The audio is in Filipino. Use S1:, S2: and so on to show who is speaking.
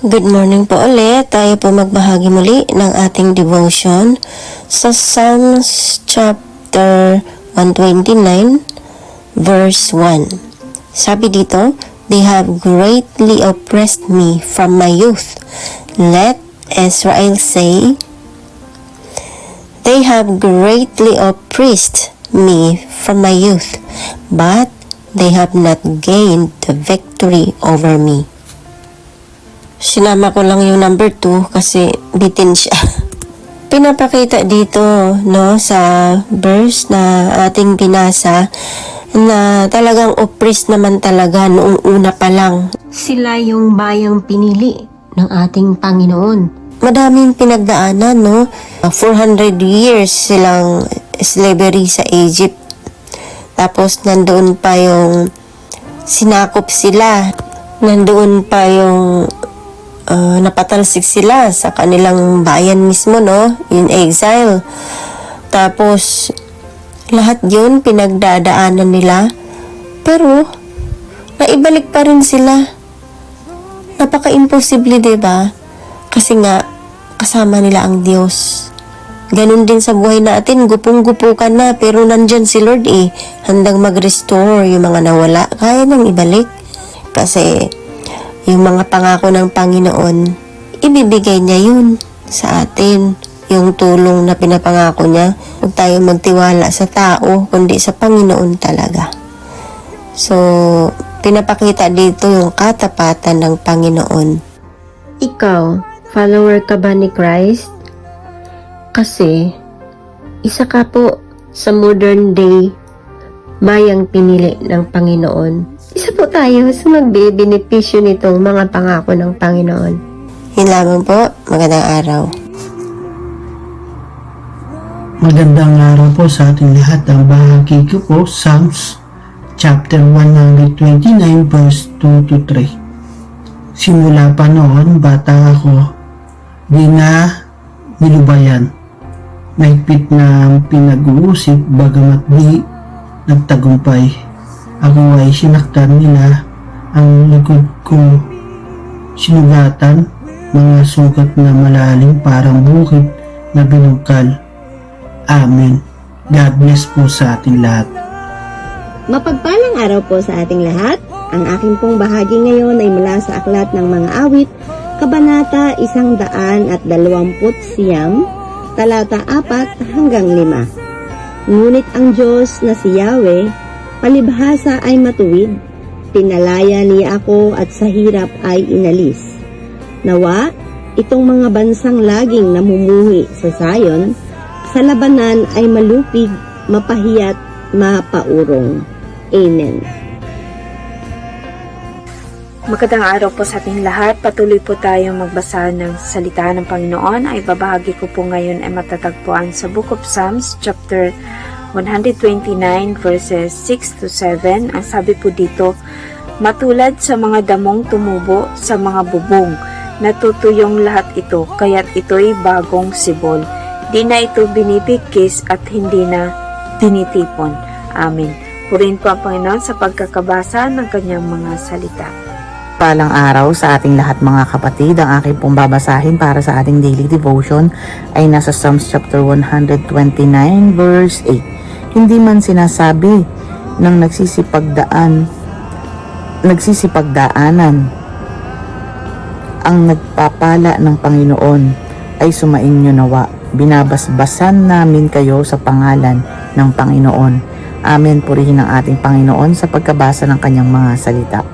S1: Good morning po ulit. Tayo po magbahagi muli ng ating devotion sa Psalms chapter 129 verse 1. Sabi dito, "They have greatly oppressed me from my youth. Let Israel say, they have greatly oppressed me from my youth, but they have not gained the victory over me." Sinama ko lang yung number 2 kasi bitin siya. Pinapakita dito no sa verse na ating binasa na talagang oppressed naman talaga noong una pa lang. Sila yung bayang pinili ng ating Panginoon. Madaming pinagdaanan, no? 400 years silang slavery sa Egypt. Tapos nandoon pa yung sinakop sila. Nandoon pa yung napatalsik sila sa kanilang bayan mismo, no? In exile. Tapos lahat yun pinagdadaanan nila. Pero naibalik pa rin sila. Napaka-imposible, diba? Kasi nga kasama nila ang Diyos. Ganun din sa buhay natin, gupong-gupo ka na, pero nandyan si Lord handang mag-restore yung mga nawala. Kaya nang ibalik. Kasi yung mga pangako ng Panginoon, ibibigay niya yun sa atin. Yung tulong na pinapangako niya, huwag tayo magtiwala sa tao, kundi sa Panginoon talaga. So, pinapakita dito yung katapatan ng Panginoon. Ikaw, follower ka ba ni Christ? Kasi, isa ka po sa modern day bayang pinili ng Panginoon. Isa po tayo sa magbebenepisyo nitong mga pangako ng Panginoon. Yun lamang po. Magandang araw.
S2: Magandang araw po sa ating lahat. Ang bahagi ko po, Psalms chapter 129 verse 2 to 3. Simula pa noon, bata ako, di na nilubayan. Mahigpit na pinag-uusip, bagamat di nagtagumpay. Ako ay sinaktan nila, ang likod ko sinugatan, mga sugat na malalim parang bukid na binungkal. Amen. God bless po sa ating lahat.
S3: Mapagpalang araw po sa ating lahat. Ang aking pong bahagi ngayon ay mula sa Aklat ng Mga Awit, Kabanata 129, talata 4 hanggang 5. Ngunit ang Diyos na si Yahweh, palibhasa ay matuwid, pinalaya niya ako at sa hirap ay inalis. Nawa, itong mga bansang laging namumuhi sa Zion, sa labanan ay malupig, mapahiyat, mapaurong. Amen.
S4: Magandang araw po sa ating lahat. Patuloy po tayong magbasa ng salita ng Panginoon. Ay babahagi ko po ngayon ay matatagpuan sa Book of Psalms, chapter 129 verses 6 to 7. Ang sabi po dito, matulad sa mga damong tumubo sa mga bubong, natutuyong lahat ito, kaya't ito'y bagong sibol. Di na ito binibigkis at hindi na tinitipon. Amen. Purihin po ang Panginoon sa pagkakabasa ng kanyang mga salita.
S5: Palang araw sa ating lahat mga kapatid. Ang aking pong babasahin para sa ating daily devotion ay nasa Psalms chapter 129 verse 8. Hindi man sinasabi ng nagsisipagdaanan ang nagpapala ng Panginoon ay sumainyo nawa. Binabasbasan namin kayo sa pangalan ng Panginoon. Amen. Purihin ang ating Panginoon sa pagkabasa ng kanyang mga salita.